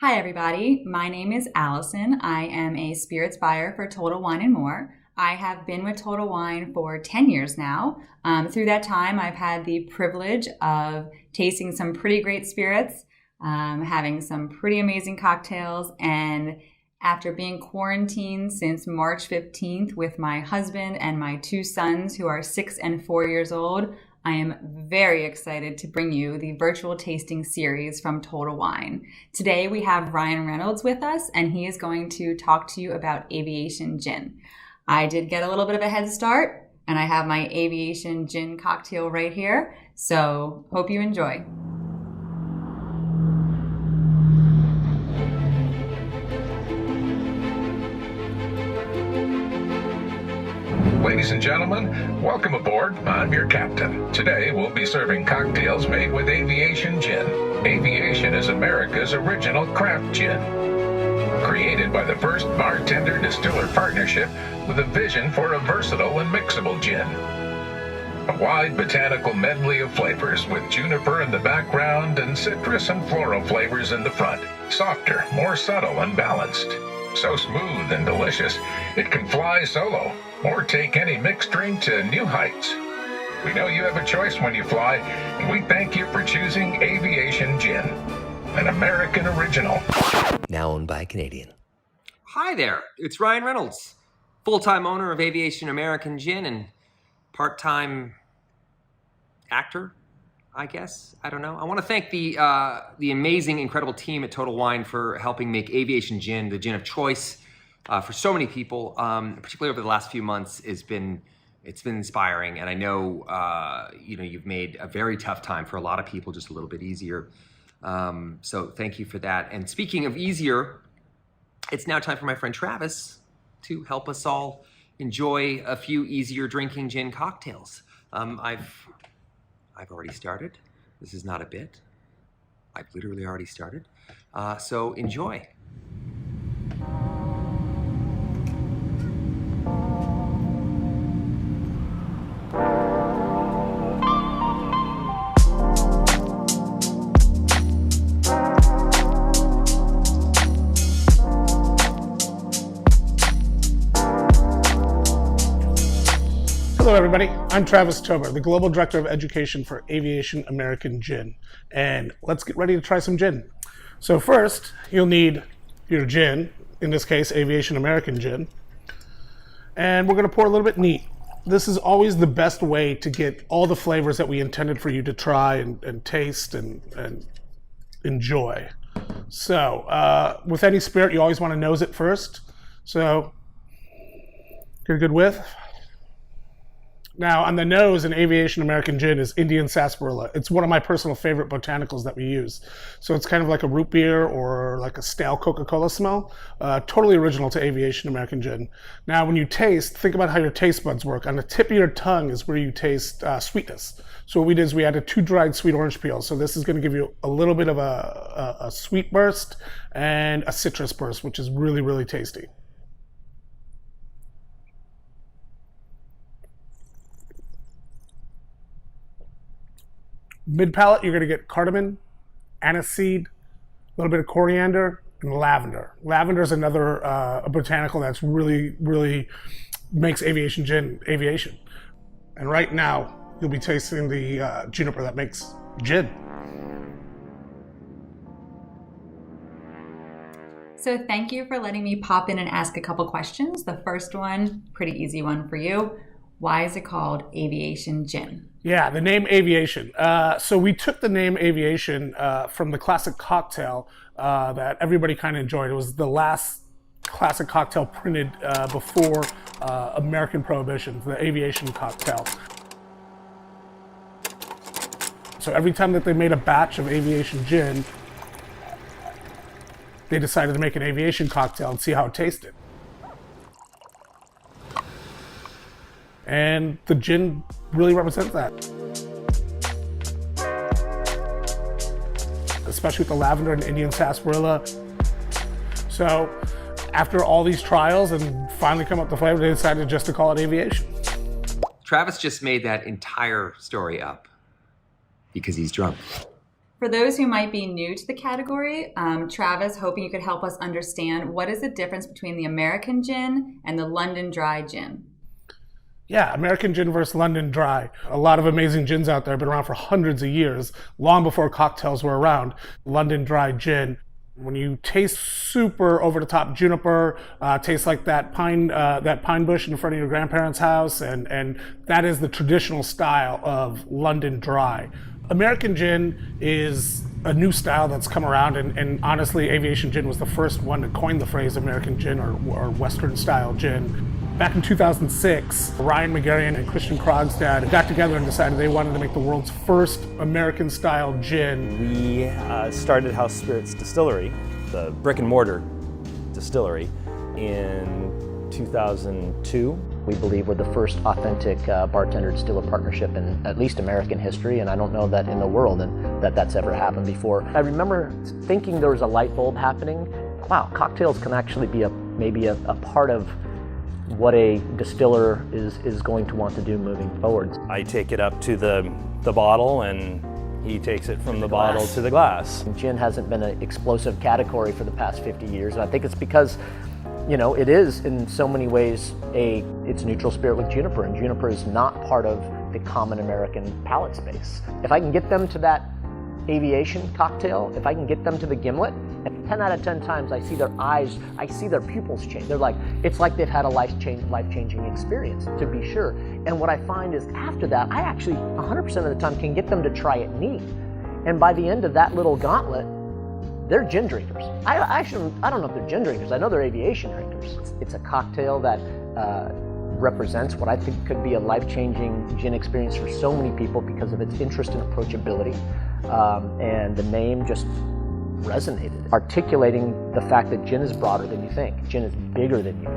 Hi everybody, my name is Allison. I am a spirits buyer for Total Wine & More. I have been with Total Wine for 10 years now. Through that time, I've had the privilege of tasting some pretty great spirits, having some pretty amazing cocktails, and after being quarantined since March 15th with my husband and my two sons who are 6 and 4 years old, I am very excited to bring you the virtual tasting series from Total Wine. Today we have Reynolds with us, and he is going to talk to you about Aviation Gin. I did get a little bit of a head start, and I have my Aviation Gin cocktail right here, so hope you enjoy. Ladies and gentlemen, welcome aboard. I'm your captain. Today we'll be serving cocktails made with Aviation Gin. Aviation is America's original craft gin. Created by the first bartender-distiller partnership with a vision for a versatile and mixable gin. A wide botanical medley of flavors with juniper in the background and citrus and floral flavors in the front. Softer, more subtle and balanced. So smooth and delicious, it can fly solo or take any mixed drink to new heights. We know you have a choice when you fly, and we thank you for choosing Aviation Gin, an American original. Now owned by a Canadian. Hi there, it's Ryan Reynolds, full-time owner of Aviation American Gin and part-time actor, I guess. I don't know. I want to thank the amazing, incredible team at Total Wine for helping make Aviation Gin the gin of choice for so many people, particularly over the last few months. It's been inspiring, and I know you've made a very tough time for a lot of people just a little bit easier. So thank you for that. And speaking of easier, it's now time for my friend Travis to help us all enjoy a few easier drinking gin cocktails. I've already started. This is not a bit. I've literally already started. So enjoy. Hello everybody, I'm Travis Tober, the Global Director of Education for Aviation American Gin. And let's get ready to try some gin. So first, you'll need your gin, in this case, Aviation American Gin. And we're gonna pour a little bit neat. This is always the best way to get all the flavors that we intended for you to try and taste and enjoy. So with any spirit, you always wanna nose it first. So get a good whiff. Now, on the nose in Aviation American Gin is Indian sarsaparilla. It's one of my personal favorite botanicals that we use. So it's kind of like a root beer or like a stale Coca-Cola smell. Totally original to Aviation American Gin. Now, when you taste, think about how your taste buds work. On the tip of your tongue is where you taste sweetness. So what we did is we added 2 dried sweet orange peels. So this is going to give you a little bit of a sweet burst and a citrus burst, which is really, really tasty. Mid-palate, you're going to get cardamom, aniseed, a little bit of coriander, and lavender. Lavender is another a botanical that's really, really makes Aviation Gin aviation. And right now, you'll be tasting the juniper that makes gin. So thank you for letting me pop in and ask a couple questions. The first one, pretty easy one for you. Why is it called Aviation Gin? Yeah, the name Aviation. So we took the name Aviation from the classic cocktail that everybody kind of enjoyed. It was the last classic cocktail printed before American Prohibition, the Aviation cocktail. So every time that they made a batch of Aviation Gin, they decided to make an aviation cocktail and see how it tasted. And the gin really represents that. Especially with the lavender and Indian sarsaparilla. So after all these trials and finally come up with the flavor, they decided just to call it Aviation. Travis just made that entire story up because he's drunk. For those who might be new to the category, Travis, hoping you could help us understand what is the difference between the American gin and the London Dry gin? Yeah, American Gin versus London Dry. A lot of amazing gins out there, been around for hundreds of years, long before cocktails were around. London Dry gin. When you taste super over-the-top juniper, tastes like that pine bush in front of your grandparents' house, and that is the traditional style of London Dry. American Gin is a new style that's come around, and honestly, Aviation Gin was the first one to coin the phrase American Gin or Western style gin. Back in 2006, Ryan McGarrian and Christian Krogstad got together and decided they wanted to make the world's first American style gin. We started House Spirits Distillery, the brick and mortar distillery, in 2002. We believe we're the first authentic bartender-distiller partnership in at least American history, and I don't know that in the world and that's ever happened before. I remember thinking there was a light bulb happening. Wow, cocktails can actually be maybe a part of what a distiller is going to want to do moving forward. I take it up to the bottle, and he takes it from the bottle to the glass. Gin hasn't been an explosive category for the past 50 years, and I think it's because, you know, it is in so many ways it's a neutral spirit with juniper, and juniper is not part of the common American palate space. If I can get them to that Aviation cocktail, if I can get them to the gimlet, and 10 out of 10 times I see their eyes, I see their pupils change. They're like, it's like they've had a life-changing experience, to be sure. And what I find is after that, I actually 100% of the time can get them to try it neat. And by the end of that little gauntlet, they're gin drinkers. I don't know if they're gin drinkers, I know they're Aviation drinkers. It's a cocktail that represents what I think could be a life-changing gin experience for so many people because of its interest and approachability. And the name just resonated, articulating the fact that gin is broader than you think. Gin is bigger than you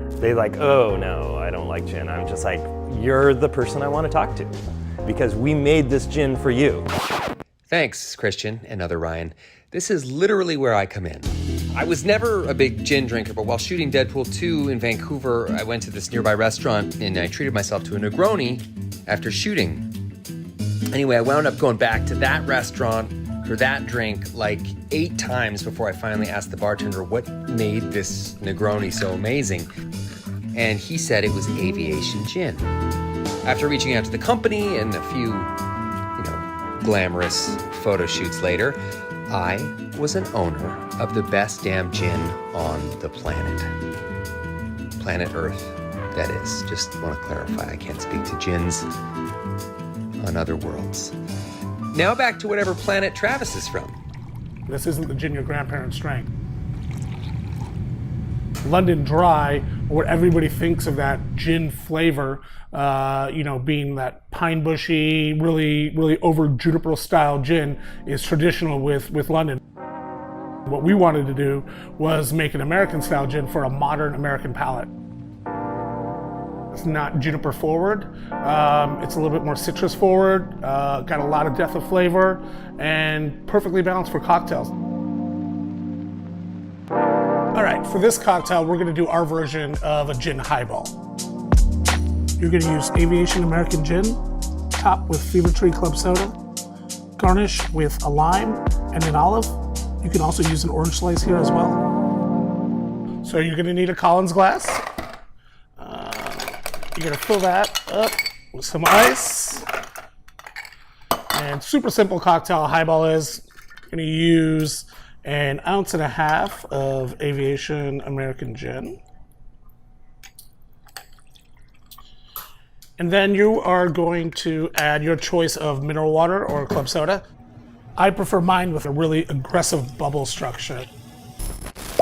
think. They like, oh no, I don't like gin. I'm just like, you're the person I want to talk to because we made this gin for you. Thanks, Christian and other Ryan. This is literally where I come in. I was never a big gin drinker, but while shooting Deadpool 2 in Vancouver, I went to this nearby restaurant and I treated myself to a Negroni after shooting. Anyway, I wound up going back to that restaurant for that drink like 8 times before I finally asked the bartender what made this Negroni so amazing. And he said it was Aviation Gin. After reaching out to the company and a few, glamorous photo shoots later, I was an owner of the best damn gin on the planet. Planet Earth, that is. Just want to clarify, I can't speak to gins on other worlds. Now back to whatever planet Travis is from. This isn't the gin your grandparents drank. London Dry, what everybody thinks of that gin flavor, being that pine bushy, really over juniper style gin, is traditional with London. What we wanted to do was make an American style gin for a modern American palate. It's not juniper forward, it's a little bit more citrus forward, got a lot of depth of flavor, and perfectly balanced for cocktails. All right, for this cocktail, we're gonna do our version of a gin highball. You're gonna use Aviation American Gin, top with Fever Tree Club Soda, garnish with a lime and an olive. You can also use an orange slice here as well. So you're gonna need a Collins glass. You're gonna fill that up with some ice. And super simple cocktail highball is, you're gonna use 1.5 ounces of Aviation American Gin. And then you are going to add your choice of mineral water or club soda. I prefer mine with a really aggressive bubble structure.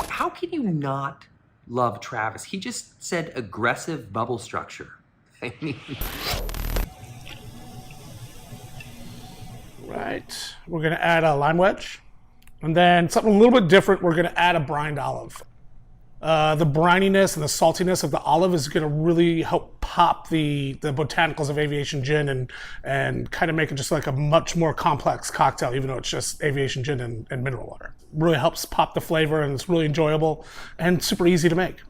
How can you not love Travis? He just said aggressive bubble structure. I mean... Right. We're going to add a lime wedge. And then something a little bit different, we're going to add a brined olive. The brininess and the saltiness of the olive is going to really help pop the botanicals of Aviation Gin and kind of make it just like a much more complex cocktail, even though it's just Aviation Gin and mineral water. Really helps pop the flavor, and it's really enjoyable and super easy to make.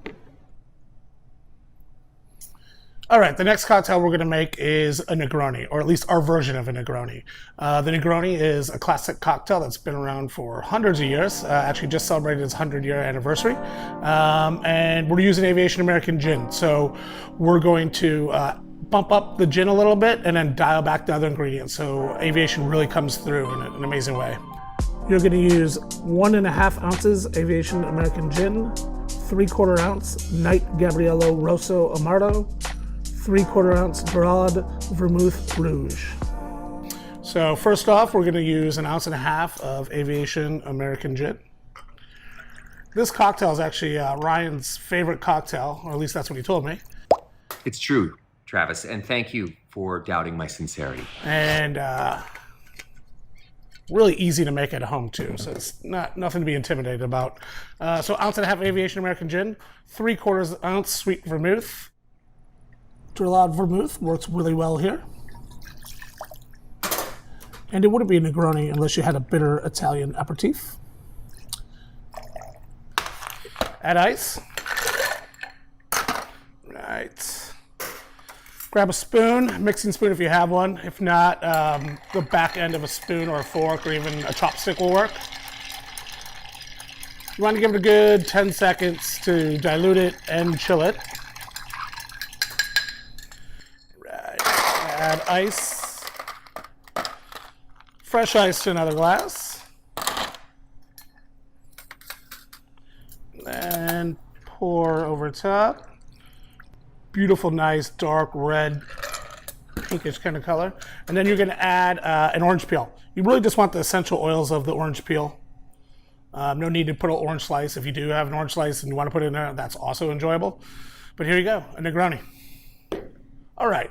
All right, the next cocktail we're going to make is a Negroni, or at least our version of a Negroni. The Negroni is a classic cocktail that's been around for hundreds of years, actually just celebrated its 100-year anniversary. And we're using Aviation American Gin. So we're going to bump up the gin a little bit and then dial back the other ingredients. So Aviation really comes through in an amazing way. You're going to use 1.5 ounces Aviation American Gin, 3/4 ounce Night Gabriello Rosso Amargo, 3/4 ounce Broad Vermouth Rouge. So first off, we're going to use 1.5 ounces of Aviation American Gin. This cocktail is actually Ryan's favorite cocktail, or at least that's what he told me. It's true, Travis, and thank you for doubting my sincerity. And really easy to make at home too, so it's nothing to be intimidated about. So 1.5 ounces Aviation American Gin, 3/4 ounce sweet vermouth. Drollard vermouth works really well here. And it wouldn't be a Negroni unless you had a bitter Italian aperitif. Add ice. Right. Grab a spoon, mixing spoon if you have one. If not, the back end of a spoon or a fork or even a chopstick will work. You want to give it a good 10 seconds to dilute it and chill it. Add ice, fresh ice to another glass, and pour over top. Beautiful, nice, dark red, pinkish kind of color. And then you're going to add an orange peel. You really just want the essential oils of the orange peel. No need to put an orange slice. If you do have an orange slice and you want to put it in there, that's also enjoyable. But here you go, a Negroni. All right.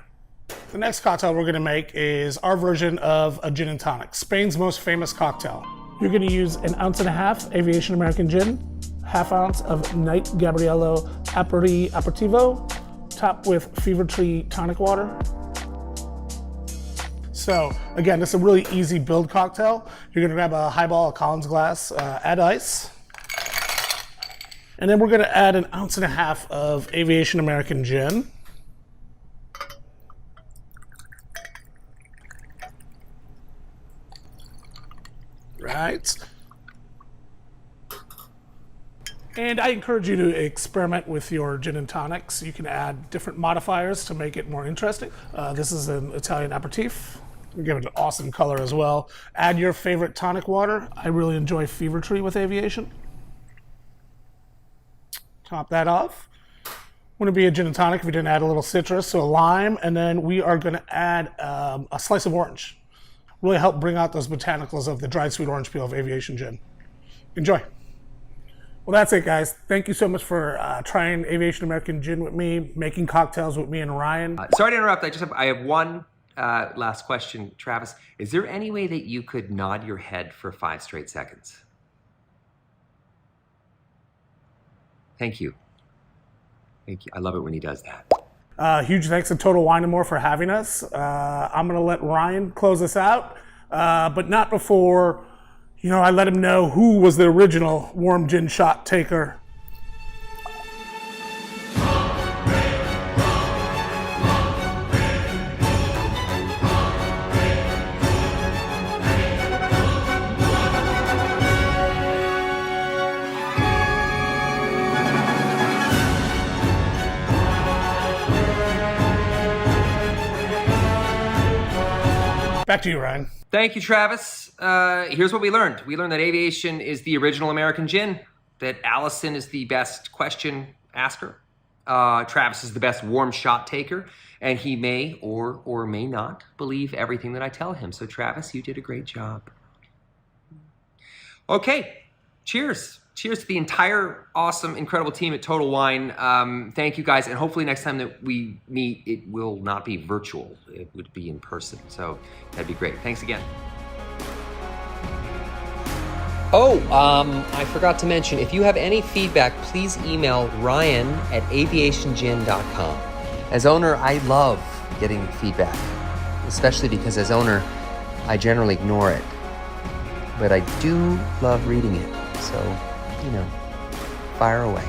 The next cocktail we're going to make is our version of a gin and tonic, Spain's most famous cocktail. You're going to use 1.5 ounces Aviation American Gin, 1/2 ounce of Night Gabriello Aperitivo, topped with Fever Tree tonic water. So again, this is a really easy build cocktail. You're going to grab a highball, a Collins glass, add ice, and then we're going to add 1.5 ounces of Aviation American Gin. Right. And I encourage you to experiment with your gin and tonics. You can add different modifiers to make it more interesting. This is an Italian aperitif. We give it an awesome color as well. Add your favorite tonic water. I really enjoy Fever Tree with Aviation. Top that off. Wouldn't be a gin and tonic if we didn't add a little citrus, so a lime, and then we are going to add a slice of orange. Really help bring out those botanicals of the dried sweet orange peel of Aviation Gin. Enjoy. Well, that's it, guys. Thank you so much for trying Aviation American Gin with me, making cocktails with me and Ryan. Sorry to interrupt. I have one last question, Travis. Is there any way that you could nod your head for 5 straight seconds? Thank you. Thank you. I love it when he does that. Huge thanks to Total Wine & More for having us. I'm going to let Ryan close us out, but not before, I let him know who was the original warm gin shot taker. Back to you, Ryan. Thank you, Travis. Here's what we learned. We learned that Aviation is the original American gin, that Allison is the best question asker, Travis is the best warm shot taker, and he may or may not believe everything that I tell him. So Travis, you did a great job. Okay, cheers. Cheers to the entire awesome, incredible team at Total Wine. Thank you, guys. And hopefully next time that we meet, it will not be virtual. It would be in person. So that'd be great. Thanks again. I forgot to mention, if you have any feedback, please email ryan@aviationgin.com. As owner, I love getting feedback, especially because as owner, I generally ignore it. But I do love reading it, so, fire away.